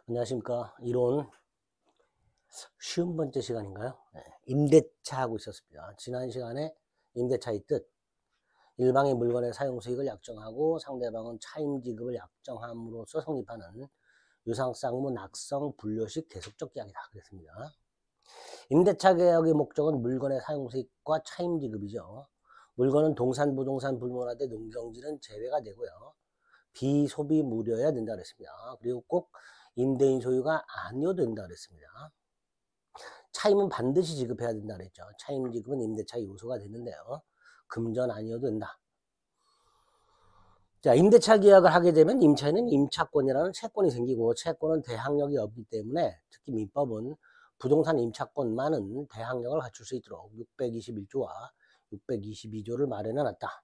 안녕하십니까. 이론 쉬운 번째 시간인가요? 네, 임대차 하고 있었습니다. 지난 시간에 임대차의 뜻, 일방의 물건의 사용 수익을 약정하고 상대방은 차임 지급을 약정함으로써 성립하는 유상쌍무 낙성 분료식 계속적 계약이다 그랬습니다. 임대차 계약의 목적은 물건의 사용 수익과 차임 지급이죠. 물건은 동산, 부동산 불문화재, 농경지는 제외가 되고요. 비소비 무료여야 된다 그랬습니다. 그리고 꼭 임대인 소유가 아니어도 된다 그랬습니다. 차임은 반드시 지급해야 된다 그랬죠. 차임 지급은 임대차 요소가 되는데요. 금전 아니어도 된다. 자, 임대차 계약을 하게 되면 임차인은 임차권이라는 채권이 생기고 채권은 대항력이 없기 때문에 특히 민법은 부동산 임차권만은 대항력을 갖출 수 있도록 621조와 622조를 마련해 놨다.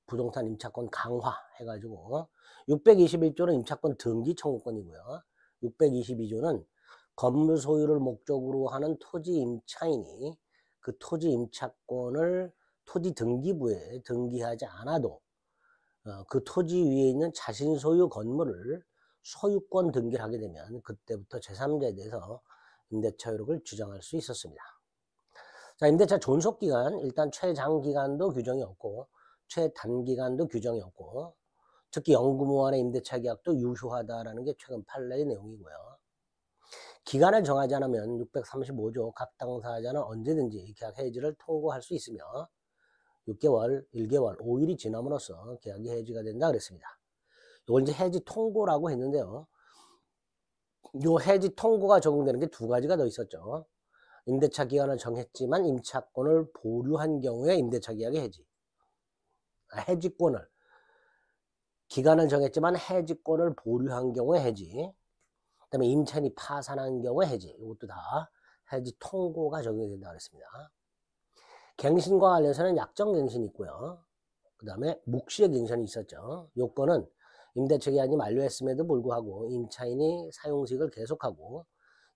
부동산 임차권 강화 해가지고 621조는 임차권 등기 청구권이고요. 622조는 건물 소유를 목적으로 하는 토지 임차인이 그 토지 임차권을 토지 등기부에 등기하지 않아도 그 토지 위에 있는 자신 소유 건물을 소유권 등기를 하게 되면 그때부터 제3자에 대해서 임대차 효력을 주장할 수 있었습니다. 자, 임대차 존속기간 일단 최장기간도 규정이 없고 최단기간도 규정이 없고 특히 영구무한의 임대차 계약도 유효하다라는 게 최근 판례의 내용이고요. 기간을 정하지 않으면 635조 각 당사자는 언제든지 계약 해지를 통고할 수 있으며 6개월, 1개월, 5일이 지남으로써 계약이 해지가 된다 그랬습니다. 이걸 이제 해지 통고라고 했는데요. 이 해지 통고가 적용되는 게 두 가지가 더 있었죠. 임대차 기간을 정했지만 임차권을 보류한 경우에 임대차 계약의 해지. 해지권을 기간을 정했지만 해지권을 보류한 경우에 해지. 그다음에 임차인이 파산한 경우에 해지. 이것도 다 해지 통고가 적용이 된다 그랬습니다. 갱신과 관련해서는 약정갱신이 있고요. 그 다음에 묵시의 갱신이 있었죠. 요건은 임대차 기간이 만료했음에도 불구하고 임차인이 사용수익을 계속하고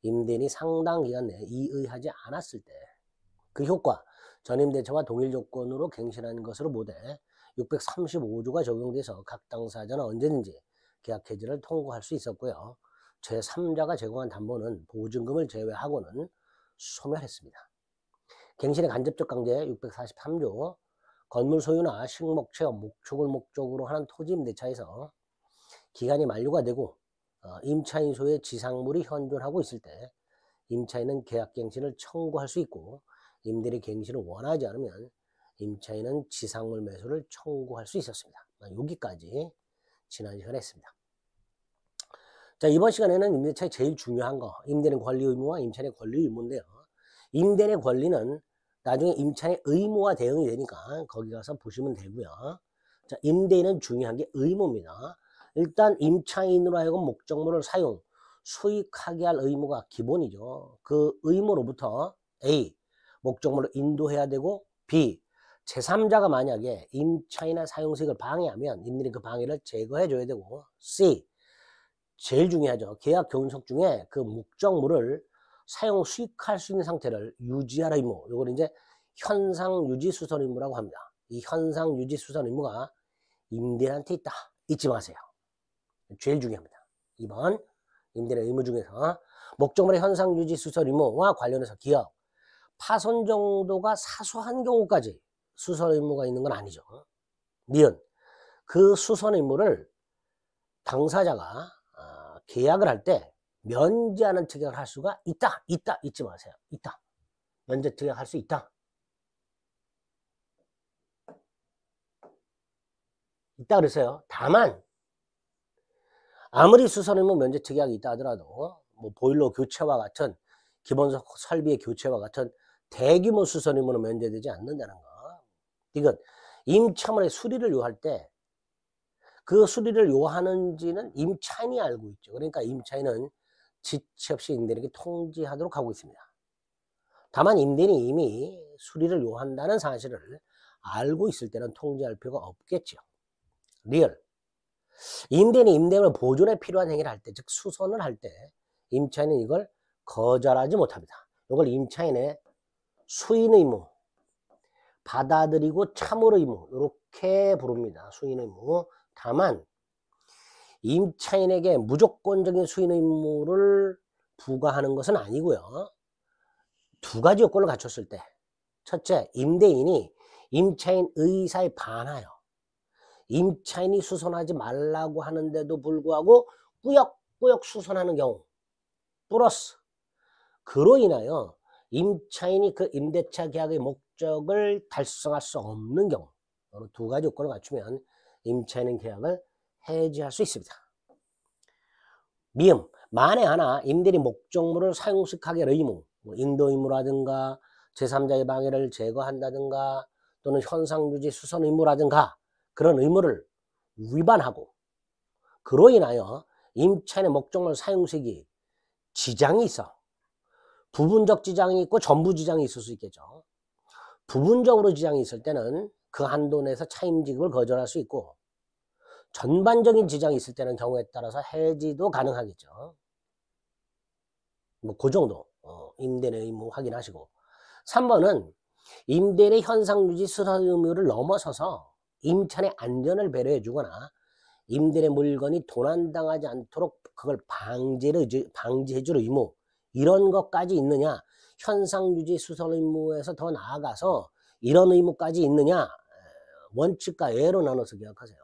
임대인이 상당 기간 내에 이의하지 않았을 때 그 효과, 전임대차와 동일 조건으로 갱신하는 것으로 보되 635조가 적용돼서 각 당사자는 언제든지 계약 해지를 통고할 수 있었고요. 제3자가 제공한 담보는 보증금을 제외하고는 소멸했습니다. 갱신의 간접적 강제 643조 건물 소유나 식목, 체험, 목축을 목적으로 하는 토지 임대차에서 기간이 만료가 되고 임차인 소유의 지상물이 현존하고 있을 때 임차인은 계약갱신을 청구할 수 있고 임대인이 갱신을 원하지 않으면 임차인은 지상물 매수를 청구할 수 있었습니다. 여기까지 지난 시간에 했습니다. 자, 이번 시간에는 임대차의 제일 중요한 거 임대인의 권리 의무와 임차인의 권리 의무인데요. 임대인의 권리는 나중에 임차인의 의무와 대응이 되니까 거기 가서 보시면 되고요. 자, 임대인은 중요한 게 의무입니다. 일단 임차인으로 하여금 목적물을 사용, 수익하게 할 의무가 기본이죠. 그 의무로부터 A, 목적물을 인도해야 되고 B, 제3자가 만약에 임차인의 사용수익을 방해하면 임대인이 그 방해를 제거해 줘야 되고 C, 제일 중요하죠. 계약 존속 중에 그 목적물을 사용 수익할 수 있는 상태를 유지할 의무. 이걸 이제 현상 유지 수선 의무라고 합니다. 이 현상 유지 수선 의무가 임대인한테 있다. 잊지 마세요. 제일 중요합니다. 2번 임대인의 의무 중에서 목적물의 현상 유지 수선 의무와 관련해서 기업 파손 정도가 사소한 경우까지 수선 의무가 있는 건 아니죠. 니은 그 수선 의무를 당사자가 계약을 할 때 면제하는 특약을 할 수가 있다. 잊지 마세요. 있다. 면제 특약할 수 있다. 있다 그랬어요. 다만 아무리 수선 의무 면제 특약이 있다 하더라도 뭐 보일러 교체와 같은 기본 설비의 교체와 같은 대규모 수선 의무는 면제되지 않는다는 거. 이건 임차물의 수리를 요할 때 그 수리를 요하는지는 임차인이 알고 있죠. 그러니까 임차인은 지체 없이 임대인에게 통지하도록 하고 있습니다. 다만 임대인이 이미 수리를 요한다는 사실을 알고 있을 때는 통지할 필요가 없겠죠. 리얼. 임대인이 임대물 보존에 필요한 행위를 할 때, 즉 수선을 할 때 임차인은 이걸 거절하지 못합니다. 이걸 임차인의 수인 의무, 받아들이고 참을 의무 이렇게 부릅니다. 수인 의무. 다만 임차인에게 무조건적인 수인 의무를 부과하는 것은 아니고요. 두 가지 요건을 갖췄을 때, 첫째, 임대인이 임차인 의사에 반하여 임차인이 수선하지 말라고 하는데도 불구하고 꾸역꾸역 수선하는 경우, 플러스 그로 인하여 임차인이 그 임대차 계약의 목적을 달성할 수 없는 경우, 이 두 가지 요건을 갖추면 임차인은 계약을 해지할 수 있습니다. 미음, 만에 하나 임대인이 목적물을 사용식하게 할 의무, 인도 의무라든가 제3자의 방해를 제거한다든가 또는 현상유지 수선 의무라든가 그런 의무를 위반하고 그로 인하여 임차인의 목적물 사용식이 지장이 있어. 부분적 지장이 있고 전부 지장이 있을 수 있겠죠. 부분적으로 지장이 있을 때는 그 한도 내에서 차임 지급을 거절할 수 있고, 전반적인 지장이 있을 때는 경우에 따라서 해지도 가능하겠죠. 뭐 그 정도 임대인의 의무 확인하시고, 3번은 임대인의 현상유지 수선 의무를 넘어서서 임차인의 안전을 배려해 주거나 임대인의 물건이 도난당하지 않도록 그걸 방지해 줄 의무, 이런 것까지 있느냐, 현상유지 수선 의무에서 더 나아가서 이런 의무까지 있느냐, 원칙과 예로 나눠서 기억하세요.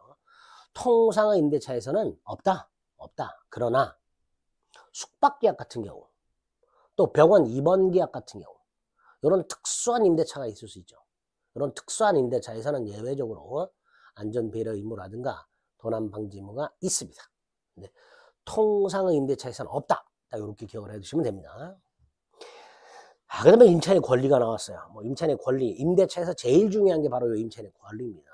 통상의 임대차에서는 없다. 그러나 숙박계약 같은 경우, 또 병원 입원 계약 같은 경우, 이런 특수한 임대차가 있을 수 있죠. 이런 특수한 임대차에서는 예외적으로 안전배려 의무라든가 도난방지 의무가 있습니다. 근데 통상의 임대차에서는 없다. 딱 이렇게 기억을 해두시면 됩니다. 그 다음에 임차인의 권리가 나왔어요. 임차인의 권리, 임대차에서 제일 중요한 게 바로 이 임차인의 권리입니다.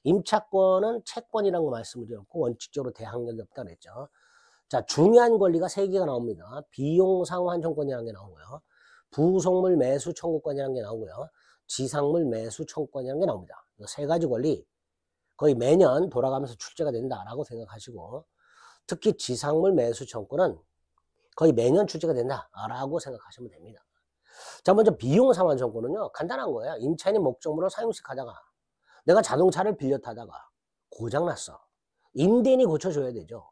임차권은 채권이라고 말씀을 드렸고 원칙적으로 대항력이 없다 그랬죠. 자, 중요한 권리가 3개가 나옵니다. 비용상환청권이라는 게 나오고요. 부속물 매수 청구권이라는 게 나오고요. 지상물 매수 청구권이라는 게 나옵니다. 이 3가지 권리 거의 매년 돌아가면서 출제가 된다라고 생각하시고, 특히 지상물 매수 청구권은 거의 매년 출제가 된다라고 생각하시면 됩니다. 자, 먼저 비용상환청구는요, 간단한 거예요. 임차인이 목적물을 사용식 하다가 내가 자동차를 빌려 타다가 고장났어. 임대인이 고쳐줘야 되죠.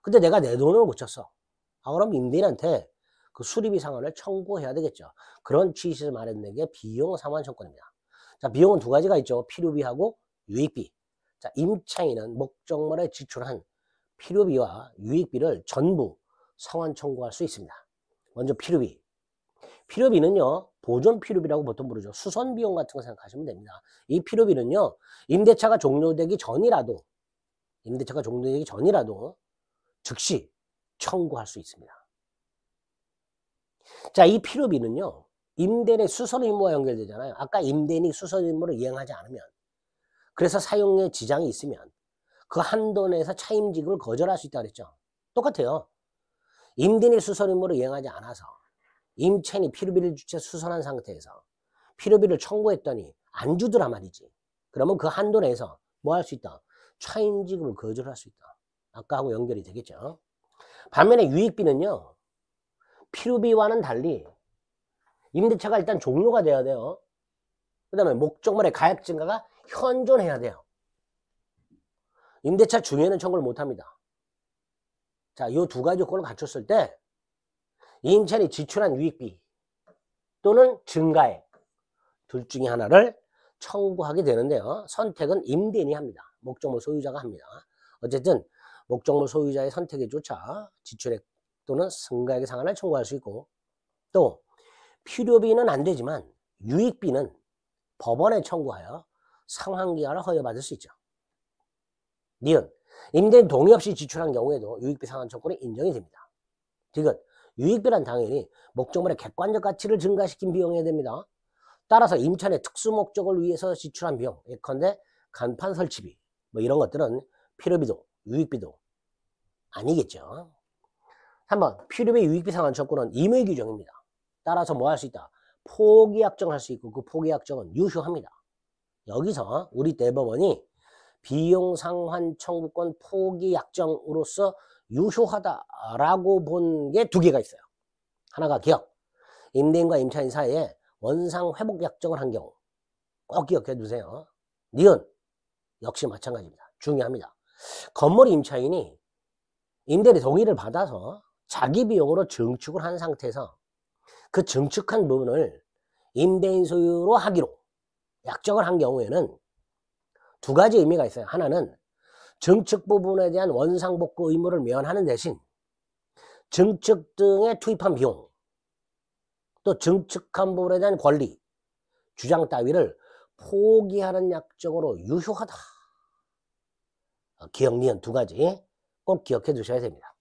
근데 내가 내 돈으로 고쳤어. 그럼 임대인한테 그 수리비 상환을 청구해야 되겠죠. 그런 취지에서 말했는 게 비용상환청구입니다. 자, 비용은 2가지가 있죠. 필요비하고 유익비. 자, 임차인은 목적물에 지출한 필요비와 유익비를 전부 상환 청구할 수 있습니다. 먼저 필요비. 필요비는요, 보존 필요비라고 보통 부르죠. 수선 비용 같은 거 생각하시면 됩니다. 이 필요비는요, 임대차가 종료되기 전이라도 즉시 청구할 수 있습니다. 자, 이 필요비는요, 임대인의 수선 의무와 연결되잖아요. 아까 임대인이 수선 의무를 이행하지 않으면, 그래서 사용에 지장이 있으면 그 한도 내에서 차임 지급을 거절할 수 있다고 그랬죠. 똑같아요. 임대인이 수선 의무를 이행하지 않아서 임차인이 필요비를 주체 수선한 상태에서 필요비를 청구했더니 안 주더라 말이지. 그러면 그 한도 내에서 뭐 할 수 있다? 차임 지급을 거절할 수 있다. 아까하고 연결이 되겠죠. 반면에 유익비는요, 필요비와는 달리 임대차가 일단 종료가 돼야 돼요. 그 다음에 목적물의 가액 증가가 현존해야 돼요. 임대차 중에는 청구를 못합니다. 자, 이 2가지 요건을 갖췄을 때 임차인이 지출한 유익비 또는 증가액 둘 중에 하나를 청구하게 되는데요. 선택은 임대인이 합니다. 목적물 소유자가 합니다. 어쨌든 목적물 소유자의 선택에 쫓아 지출액 또는 증가액의 상한을 청구할 수 있고, 또 필요비는 안 되지만 유익비는 법원에 청구하여 상환기한을 허용받을 수 있죠. 니은 임대인 동의 없이 지출한 경우에도 유익비 상환 청구는 인정이 됩니다. 디귿 유익비란 당연히 목적물의 객관적 가치를 증가시킨 비용이어야 됩니다. 따라서 임차인의 특수 목적을 위해서 지출한 비용, 예컨대 간판 설치비 뭐 이런 것들은 필요비도 유익비도 아니겠죠. 3번 필요비 유익비 상환 청구는 임의 규정입니다. 따라서 뭐 할 수 있다? 포기 약정할 수 있고 그 포기 약정은 유효합니다. 여기서 우리 대법원이 비용 상환 청구권 포기 약정으로서 유효하다라고 본 게 2개가 있어요. 하나가 기억. 임대인과 임차인 사이에 원상 회복 약정을 한 경우 꼭 기억해 두세요. 니은 역시 마찬가지입니다. 중요합니다. 건물 임차인이 임대인의 동의를 받아서 자기 비용으로 증축을 한 상태에서 그 증축한 부분을 임대인 소유로 하기로 약정을 한 경우에는 두 가지 의미가 있어요. 하나는 증축 부분에 대한 원상복구 의무를 면하는 대신 증축 등에 투입한 비용, 또 증축한 부분에 대한 권리, 주장 따위를 포기하는 약정으로 유효하다. 기억, 니은 두 가지 꼭 기억해 두셔야 됩니다.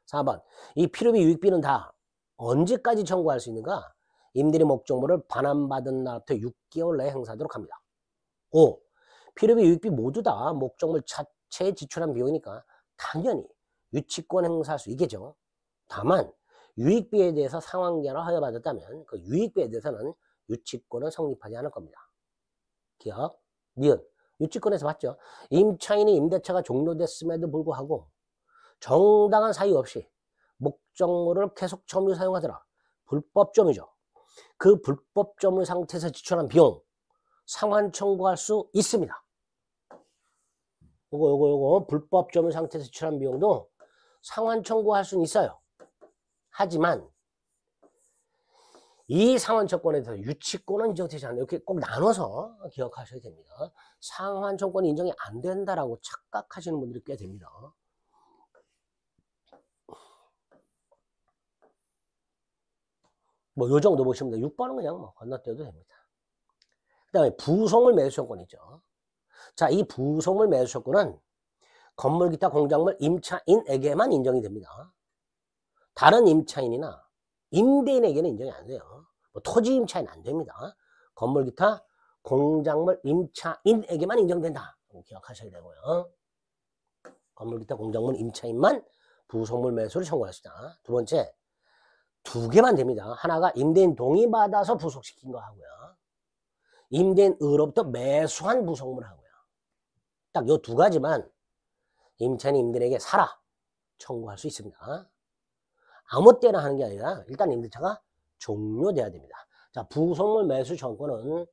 4번, 이 필요비 유익비는 다 언제까지 청구할 수 있는가? 임대리 목적물을 반환받은 날부터 6개월 내에 행사하도록 합니다. 5. 필요비 유익비 모두 다 목적물 자체에 지출한 비용이니까 당연히 유치권 행사할 수 있겠죠. 다만 유익비에 대해서 상환계약을 허여받았다면 그 유익비에 대해서는 유치권은 성립하지 않을 겁니다. 기억, 니은, 유치권에서 봤죠. 임차인이 임대차가 종료됐음에도 불구하고 정당한 사유 없이 목적물을 계속 점유 사용하더라. 불법 점유죠. 그 불법 점유 상태에서 지출한 비용 상환 청구할 수 있습니다. 요거 불법 점유 상태에서 지출한 비용도 상환 청구할 수는 있어요. 하지만 이 상환 청구권에 대해서 유치권은 인정되지 않아요. 이렇게 꼭 나눠서 기억하셔야 됩니다. 상환 청구권이 인정이 안 된다라고 착각하시는 분들이 꽤 됩니다. 뭐 요 정도 보시면 돼요. 6번은 그냥 뭐 건너뛰어도 됩니다. 그 다음에 부속물 매수청구권이죠. 자, 이 부속물 매수청구는 건물 기타 공작물 임차인에게만 인정이 됩니다. 다른 임차인이나 임대인에게는 인정이 안 돼요. 뭐 토지 임차인 안 됩니다. 건물 기타 공작물 임차인에게만 인정된다. 기억하셔야 되고요. 건물 기타 공작물 임차인만 부속물 매수를 청구할 수 있다. 두 번째, 두 개만 됩니다. 하나가 임대인 동의 받아서 부속시킨 거 하고요. 임대인으로부터 매수한 부속물 하고요. 딱 요 두 가지만 임차인이 임대인에게 사라 청구할 수 있습니다. 아무 때나 하는 게 아니라 일단 임대차가 종료돼야 됩니다. 자, 부속물 매수 청구는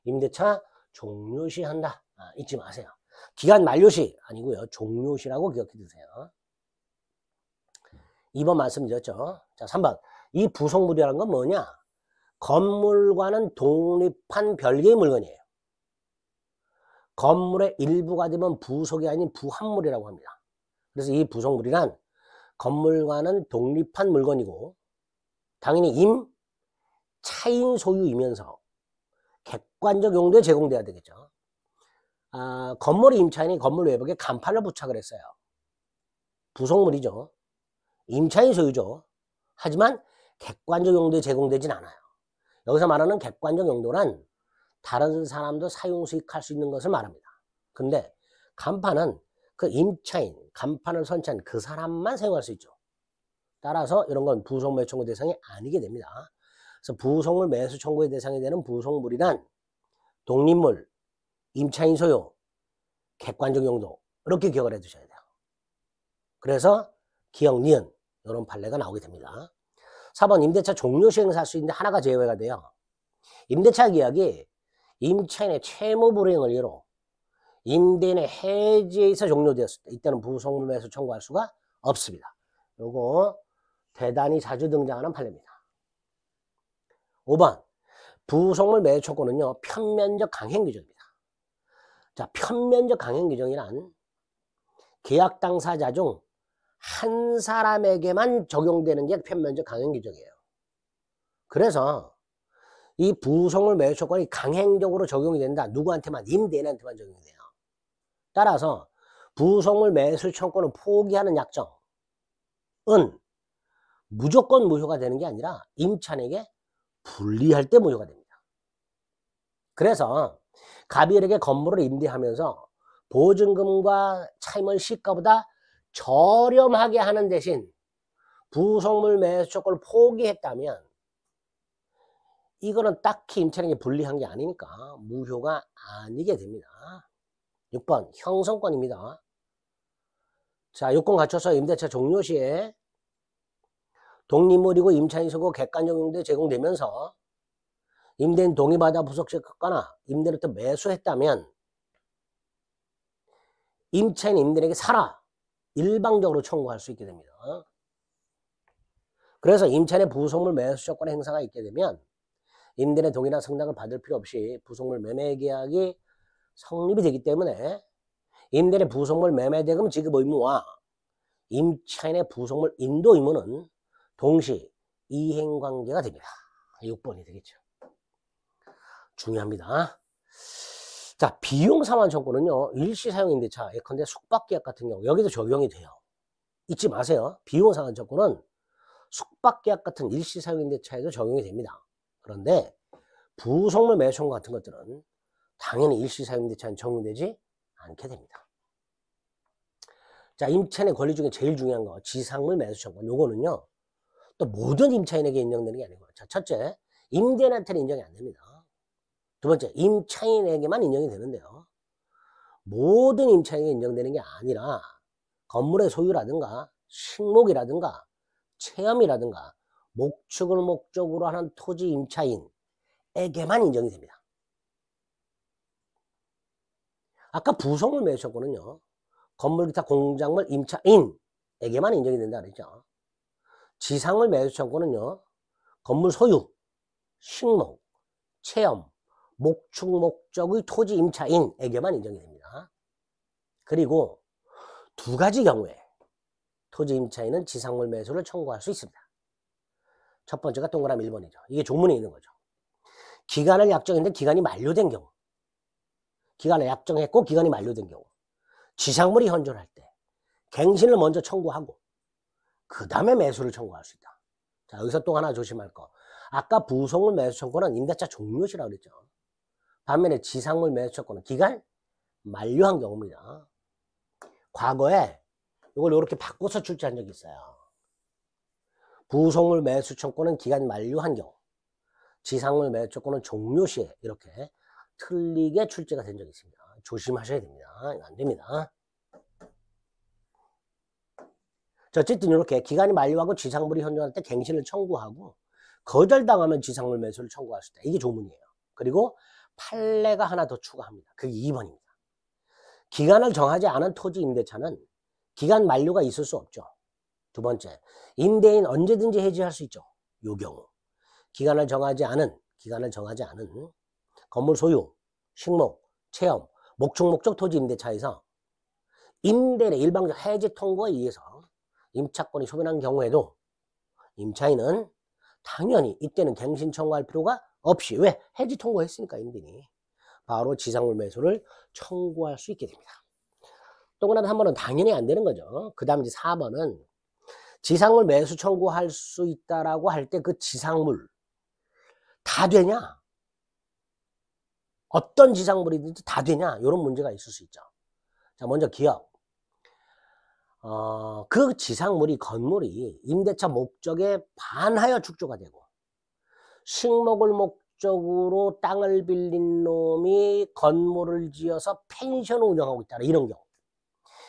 임대차 종료시 한다. 잊지 마세요. 기간 만료시 아니고요. 종료시라고 기억해 두세요. 2번 말씀드렸죠. 자, 3번. 이 부속물이라는 건 뭐냐? 건물과는 독립한 별개의 물건이에요. 건물의 일부가 되면 부속이 아닌 부합물이라고 합니다. 그래서 이 부속물이란 건물과는 독립한 물건이고 당연히 임차인 소유이면서 객관적 용도에 제공돼야 되겠죠. 건물 임차인이 건물 외벽에 간판을 부착을 했어요. 부속물이죠. 임차인 소유죠. 하지만 객관적 용도에 제공되진 않아요. 여기서 말하는 객관적 용도란 다른 사람도 사용 수익할 수 있는 것을 말합니다. 근데 간판은 그 임차인, 간판을 설치한 그 사람만 사용할 수 있죠. 따라서 이런 건 부속물 매수 청구 대상이 아니게 됩니다. 그래서 부속물 매수 청구의 대상이 되는 부속물이란 독립물, 임차인 소유, 객관적 용도 이렇게 기억을 해 두셔야 돼요. 그래서 기억, 니은 이런 판례가 나오게 됩니다. 4번 임대차 종료 시 행사할 수 있는데 하나가 제외가 돼요. 임대차 계약이 임차인의 채무 불이행을 이유로 임대인의 해지에 있어 종료되었을 때 이때는 부속물 매수 청구할 수가 없습니다. 요거 대단히 자주 등장하는 판례입니다. 5번 부속물 매수 청구는요 편면적 강행 규정입니다. 자, 편면적 강행 규정이란 계약 당사자 중 한 사람에게만 적용되는 게 편면적 강행 규정이에요. 그래서 이 부속물 매수 청구권이 강행적으로 적용이 된다. 누구한테만? 임대인한테만 적용이 돼요. 따라서 부속물 매수 청구권을 포기하는 약정은 무조건 무효가 되는 게 아니라 임차인에게 불리할 때 무효가 됩니다. 그래서 갑일에게 건물을 임대하면서 보증금과 차임을 시가보다 저렴하게 하는 대신 부속물 매수 청구를 포기했다면 이거는 딱히 임차인에게 불리한 게 아니니까 무효가 아니게 됩니다. 6번 형성권입니다. 자, 요건 갖춰서 임대차 종료 시에 독립물이고 임차인 소고 객관적 용도에 제공되면서 임대인 동의받아 부속시켰거나 임대인으로부터 매수했다면 임차인 임대인에게 사라 일방적으로 청구할 수 있게 됩니다. 그래서 임차인의 부속물 매수 조건 행사가 있게 되면 임대인의 동의나 승낙을 받을 필요 없이 부속물 매매 계약이 성립이 되기 때문에 임대인의 부속물 매매 대금 지급 의무와 임차인의 부속물 인도 의무는 동시 이행관계가 됩니다. 6번이 되겠죠. 중요합니다. 자, 비용 상환 청구는요, 일시 사용 임대차, 예컨대 숙박계약 같은 경우 여기도 적용이 돼요. 잊지 마세요. 비용 상환 청구는 숙박계약 같은 일시 사용 임대차에도 적용이 됩니다. 그런데 부속물 매수 청구 같은 것들은 당연히 일시 사용 임대차는 적용되지 않게 됩니다. 자, 임차인의 권리 중에 제일 중요한 거 지상물 매수 청구. 요거는요, 또 모든 임차인에게 인정되는 게 아니고, 자, 첫째, 임대인한테는 인정이 안 됩니다. 두 번째, 임차인에게만 인정이 되는데요. 모든 임차인에게 인정되는 게 아니라 건물의 소유라든가 식목이라든가 체험이라든가 목축을 목적으로 하는 토지 임차인에게만 인정이 됩니다. 아까 부속물 매수 청구는요, 건물 기타 공작물 임차인에게만 인정이 된다 그랬죠. 지상물 매수 청구는요, 건물 소유, 식목, 체험, 목축 목적의 토지 임차인에게만 인정이 됩니다. 그리고 두 가지 경우에 토지 임차인은 지상물 매수를 청구할 수 있습니다. 첫 번째가 동그라미 1번이죠. 이게 조문에 있는 거죠. 기간을 약정했는데 기간이 만료된 경우, 기간을 약정했고 기간이 만료된 경우, 지상물이 현존할 때 갱신을 먼저 청구하고 그 다음에 매수를 청구할 수 있다. 자, 여기서 또 하나 조심할 거. 아까 부속물 매수 청구는 임대차 종료시라고 그랬죠. 반면에 지상물 매수 청구는 기간 만료한 경우입니다. 과거에 이걸 이렇게 바꿔서 출제한 적이 있어요. 부속물 매수 청구는 기간 만료한 경우, 지상물 매수 청구는 종료시에 이렇게 틀리게 출제가 된 적이 있습니다. 조심하셔야 됩니다. 안 됩니다. 자, 어쨌든 이렇게 기간이 만료하고 지상물이 현존할 때 갱신을 청구하고 거절당하면 지상물 매수를 청구할 수 있다. 이게 조문이에요. 그리고 판례가 하나 더 추가합니다. 그게 2번입니다. 기간을 정하지 않은 토지 임대차는 기간 만료가 있을 수 없죠. 두 번째, 임대인 언제든지 해지할 수 있죠. 요 경우 기간을 정하지 않은 건물 소유, 식목, 체험, 목축 목적 토지 임대차에서 임대인의 일방적 해지 통고에 의해서 임차권이 소멸한 경우에도 임차인은 당연히 이때는 갱신 청구할 필요가 없이, 왜? 해지 통고했으니까 임대인이 바로 지상물 매수를 청구할 수 있게 됩니다. 동그라미 3번은 당연히 안 되는 거죠. 그 다음 이제 4번은 지상물 매수 청구할 수 있다라고 할 때 그 지상물 다 되냐? 어떤 지상물이든지 다 되냐? 이런 문제가 있을 수 있죠. 자, 먼저 기억. 그 지상물이, 건물이 임대차 목적에 반하여 축조가 되고 식목을 목적으로 땅을 빌린 놈이 건물을 지어서 펜션을 운영하고 있다, 이런 경우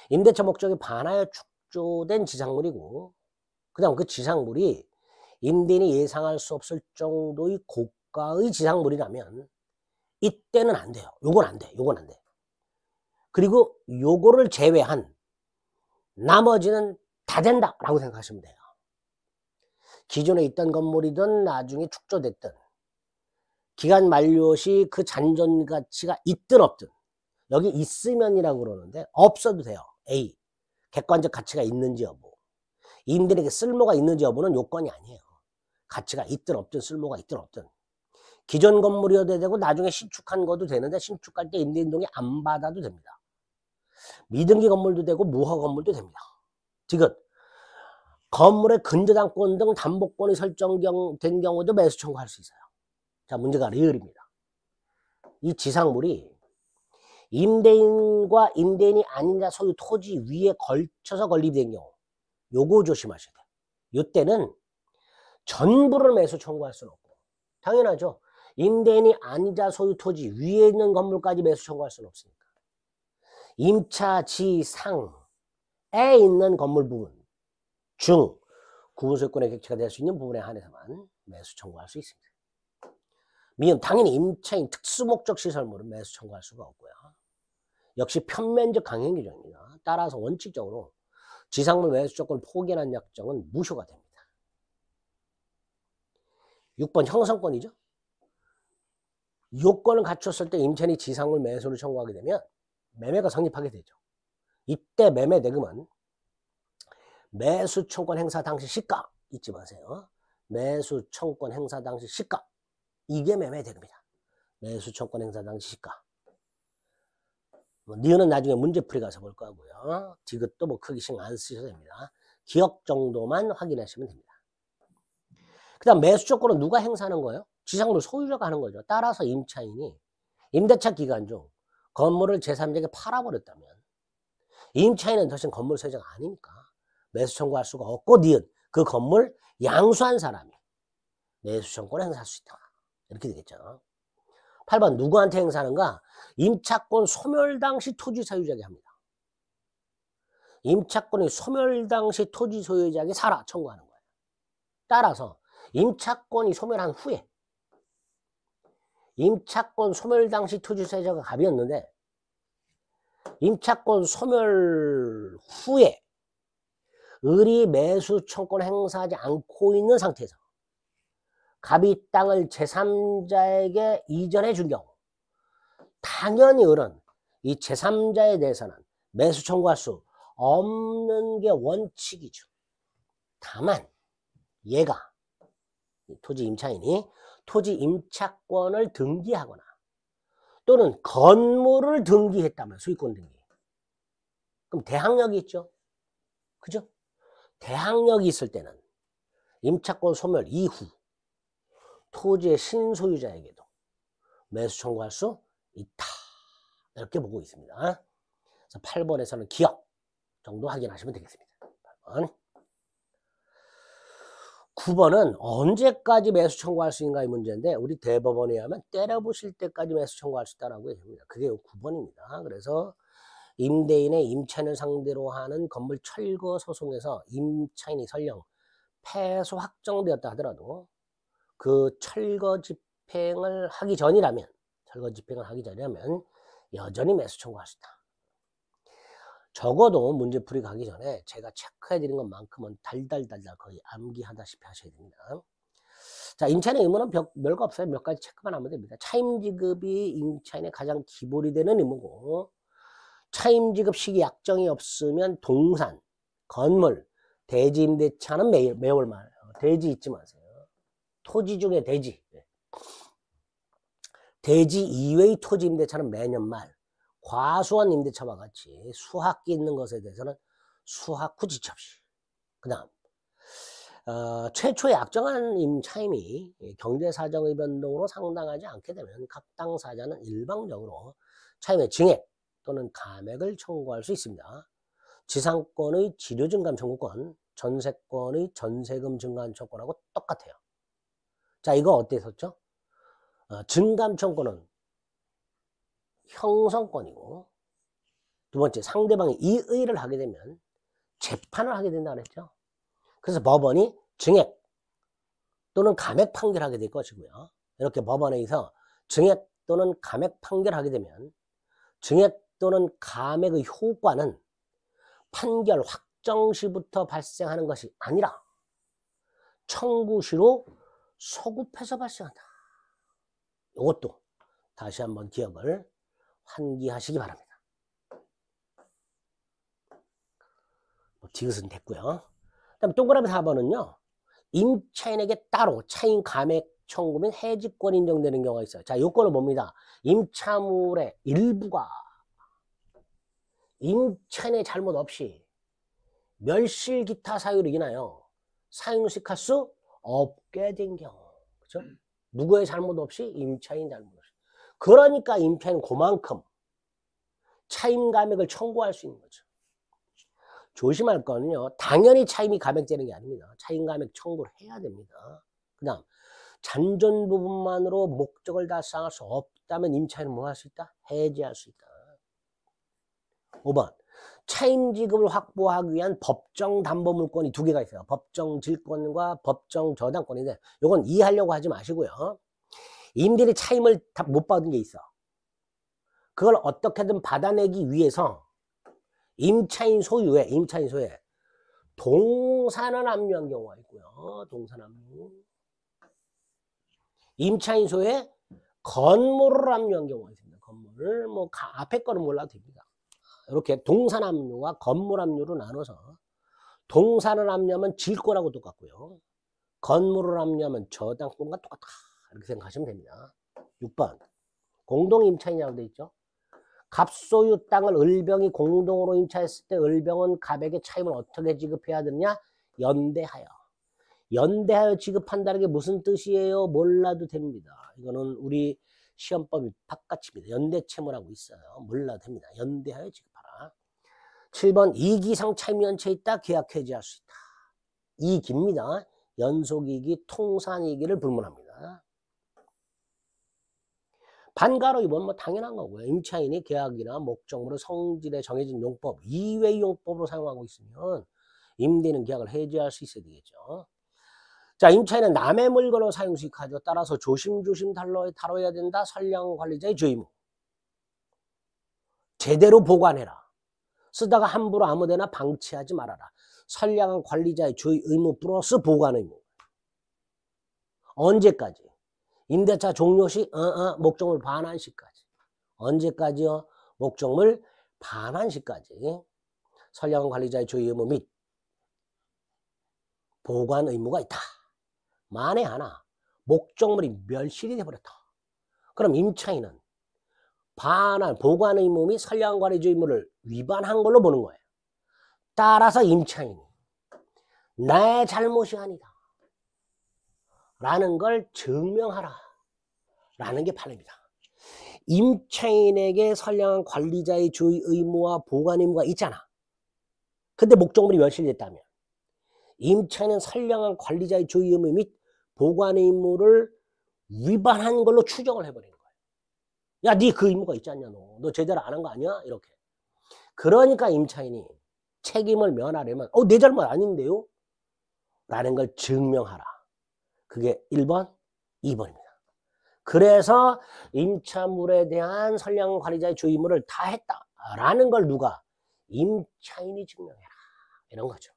임대차 목적에 반하여 축조된 지상물이고, 그 다음 그 지상물이 임대인이 예상할 수 없을 정도의 고가의 지상물이라면 이때는 안 돼요. 요건 안 돼. 요건 안 돼. 그리고 요거를 제외한 나머지는 다 된다라고 생각하시면 돼요. 기존에 있던 건물이든 나중에 축조됐든 기간 만료 시 그 잔존 가치가 있든 없든, 여기 있으면이라고 그러는데 없어도 돼요. A, 객관적 가치가 있는지 여부, 임대인에게 쓸모가 있는지 여부는 요건이 아니에요. 가치가 있든 없든 쓸모가 있든 없든 기존 건물이어도 되고 나중에 신축한 것도 되는데 신축할 때 임대인 동의 안 받아도 됩니다. 미등기 건물도 되고 무허 건물도 됩니다. 지금 건물의 근저당권 등 담보권이 설정된 경우도 매수 청구할 수 있어요. 자, 문제가 리얼입니다. 이 지상물이 임대인과 임대인이 아닌 자 소유 토지 위에 걸쳐서 건립된 경우, 요거 조심하셔야 돼요. 요때는 전부를 매수 청구할 수는 없고, 당연하죠. 임대인이 아닌 자 소유 토지 위에 있는 건물까지 매수 청구할 수는 없으니까 임차 지상에 있는 건물 부분 중 구분소유권의 객체가 될 수 있는 부분에 한해서만 매수 청구할 수 있습니다. 미음, 당연히 임차인 특수목적 시설물은 매수 청구할 수가 없고요. 역시 편면적 강행 규정입니다. 따라서 원칙적으로 지상물 매수 조건을 포기하는 약정은 무효가 됩니다. 6번 형성권이죠. 요건을 갖췄을 때 임차인이 지상물 매수를 청구하게 되면 매매가 성립하게 되죠. 이때 매매 대금은 매수 청권 행사 당시 시가 잊지 마세요. 매수 청권 행사 당시 시가, 이게 매매 대금이다. 매수 청권 행사 당시 시가. 니은은 나중에 문제풀이 가서 볼 거고요. 디귿도 뭐 크게 신경 안 쓰셔도 됩니다. 기억 정도만 확인하시면 됩니다. 그 다음 매수 조건은 누가 행사하는 거예요? 지상물 소유자가 하는 거죠. 따라서 임차인이 임대차 기간 중 건물을 제3자에게 팔아버렸다면 임차인은 더 이상 건물 소유자가 아니니까 매수 청구할 수가 없고, 니은 그 건물 양수한 사람이 매수 청구를 행사할 수 있다. 이렇게 되겠죠. 8번 누구한테 행사하는가? 임차권 소멸 당시 토지 소유자에게 합니다. 임차권이 소멸 당시 토지 소유자에게 사라 청구하는 거예요. 따라서 임차권이 소멸한 후에, 임차권 소멸 당시 토지 소유자가 갑이었는데 임차권 소멸 후에 을이 매수 청구를 행사하지 않고 있는 상태에서 갑이 땅을 제3자에게 이전해 준 경우, 당연히 을은 이 제3자에 대해서는 매수 청구할 수 없는 게 원칙이죠. 다만 얘가 토지 임차인이 토지 임차권을 등기하거나 또는 건물을 등기했다면 수익권 등기, 그럼 대항력이 있죠. 그죠? 대항력이 있을 때는 임차권 소멸 이후 토지의 신소유자에게도 매수 청구할 수 있다. 이렇게 보고 있습니다. 그래서 8번에서는 기억 정도 확인하시면 되겠습니다. 8번. 9번은 언제까지 매수 청구할 수 있는가의 문제인데, 우리 대법원에 의하면 때려부실 때까지 매수 청구할 수 있다라고 얘기합니다. 그게 9번입니다. 그래서 임대인의 임차인을 상대로 하는 건물 철거 소송에서 임차인이 설령 패소 확정되었다 하더라도 그 철거 집행을 하기 전이라면 여전히 매수 청구할 수 있다. 적어도 문제풀이 가기 전에 제가 체크해 드린 것만큼은 달달달달 거의 암기하다시피 하셔야 됩니다. 자, 임차인의 의무는 별거 없어요. 몇 가지 체크만 하면 됩니다. 차임지급이 임차인의 가장 기본이 되는 의무고, 차임지급 시기 약정이 없으면 동산, 건물, 대지 임대차는 매월 말, 대지 잊지 마세요. 토지 중에 대지. 대지 이외의 토지 임대차는 매년 말, 과수원 임대차와 같이 수학기 있는 것에 대해서는 수학 후 지체 없이. 그 다음 최초에 약정한 임차임이 경제사정의 변동으로 상당하지 않게 되면 각 당사자는 일방적으로 차임의 증액 또는 감액을 청구할 수 있습니다. 지상권의 지료증감 청구권, 전세권의 전세금 증감 청구권하고 똑같아요. 자, 이거 어땠었죠? 증감 청구는 형성권이고, 두 번째 상대방이 이의를 하게 되면 재판을 하게 된다 그랬죠. 그래서 법원이 증액 또는 감액 판결하게 될 것이고요. 이렇게 법원에서 증액 또는 감액 판결하게 되면 증액 또는 감액의 효과는 판결 확정 시부터 발생하는 것이 아니라 청구 시로 소급해서 발생한다. 이것도 다시 한번 기억을 환기하시기 바랍니다. 디귿은 됐고요. 그다음 동그라미 4번은요. 임차인에게 따로 차임 감액 청구 및 해지권 인정되는 경우가 있어요. 자, 요건은 뭡니다. 임차물의 일부가 임차인의 잘못 없이 멸실 기타 사유로 인하여 사용식할 수 없게 된 경우. 그죠? 누구의 잘못 없이? 임차인 잘못 없이. 그러니까 임차인은 그만큼 차임 감액을 청구할 수 있는 거죠. 조심할 거는요. 당연히 차임이 감액되는 게 아닙니다. 차임 감액 청구를 해야 됩니다. 그 다음 잔존 부분만으로 목적을 달성할 수 없다면 임차인은 뭐 할 수 있다? 해지할 수 있다. 5번 차임 지급을 확보하기 위한 법정 담보물권이 두 개가 있어요. 법정 질권과 법정 저당권인데 이건 이해하려고 하지 마시고요. 임대인이 차임을 다 못 받은 게 있어. 그걸 어떻게든 받아내기 위해서 임차인 소유에 동산을 압류한 경우가 있고요. 동산 압류. 임차인 소유의 건물을 압류한 경우가 있습니다. 건물을 뭐 앞에 거는 몰라도 됩니다. 이렇게 동산 압류와 건물 압류로 나눠서 동산을 압류하면 질거라고 똑같고요. 건물을 압류하면 저당권과 똑같다. 이렇게 생각하시면 됩니다. 6번 공동 임차인이라고 되어 있죠. 갑소유 땅을 을병이 공동으로 임차했을 때 을병은 갑에게 차임을 어떻게 지급해야 되느냐? 연대하여. 연대하여 지급한다는 게 무슨 뜻이에요? 몰라도 됩니다. 이거는 우리 시험법이 바깥입니다. 연대채무라고 있어요. 몰라도 됩니다. 연대하여 지급하라. 7번 이기상 차임 연체 있다. 계약 해지할 수 있다. 이기입니다. 연속이기, 통산이기를 불문합니다. 반가로 이번 뭐 당연한 거고요. 임차인이 계약이나 목적물을 성질에 정해진 용법 이외의 용법으로 사용하고 있으면 임대인은 계약을 해지할 수 있어야 되겠죠. 자, 임차인은 남의 물건을 사용 수익하죠. 따라서 조심조심 다뤄야 된다. 선량 관리자의 주의무. 제대로 보관해라. 쓰다가 함부로 아무데나 방치하지 말아라. 선량한 관리자의 주의 의무 플러스 보관 의무. 언제까지? 임대차 종료 시 목적물 반환 시까지. 언제까지요? 목적물 반환 시까지. 선량한 관리자의 주의 의무 및 보관 의무가 있다. 만에 하나 목적물이 멸실이 돼버렸다. 그럼 임차인은 반환, 보관 의무 및 선량한 관리자 의무를 위반한 걸로 보는 거예요. 따라서 임차인이 내 잘못이 아니다 라는 걸 증명하라 라는 게 판례입니다. 임차인에게 선량한 관리자의 주의 의무와 보관 의무가 있잖아. 근데 목적물이 멸실됐다면 임차인은 선량한 관리자의 주의 의무 및 보관 의무를 위반한 걸로 추정을 해버리는 거예요. 야, 네 그 의무가 있지 않냐, 너 제대로 안 한 거 아니야? 이렇게. 그러니까 임차인이 책임을 면하려면 내 잘못 아닌데요? 라는 걸 증명하라. 그게 1번, 2번입니다. 그래서 임차물에 대한 선량 관리자의 주의 의무를 다 했다라는 걸 누가? 임차인이 증명해라. 이런 거죠.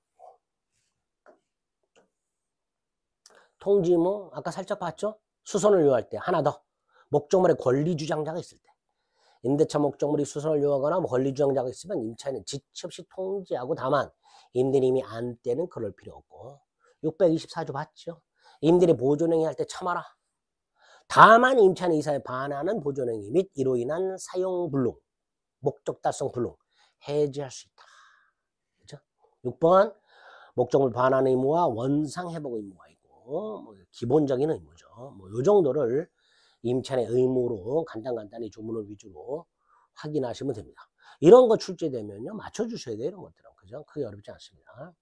통지 의무 아까 살짝 봤죠? 수선을 요할 때 하나 더. 목적물의 권리주장자가 있을 때. 임대차 목적물이 수선을 요하거나 권리주장자가 있으면 임차인은 지체 없이 통지하고 다만 임대인이 안 때는 그럴 필요 없고. 624조 봤죠? 임대인이 보존행위 할 때 참아라. 다만 임차인의 이사에 반하는 보존행위 및 이로 인한 사용불능, 목적 달성 불능 해지할 수 있다. 그렇죠? 6번 목적물 반환 의무와 원상 회복 의무가 있고 뭐 기본적인 의무죠. 뭐 요 정도를 임차인의 의무로 간단히 조문을 위주로 확인하시면 됩니다. 이런 거 출제되면요 맞춰주셔야 돼요. 이런 것들은. 그죠? 크게 어렵지 않습니다.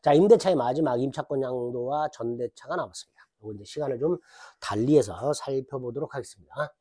자, 임대차의 마지막 임차권 양도와 전대차가 남았습니다. 이거 이제 시간을 좀 달리해서 살펴보도록 하겠습니다.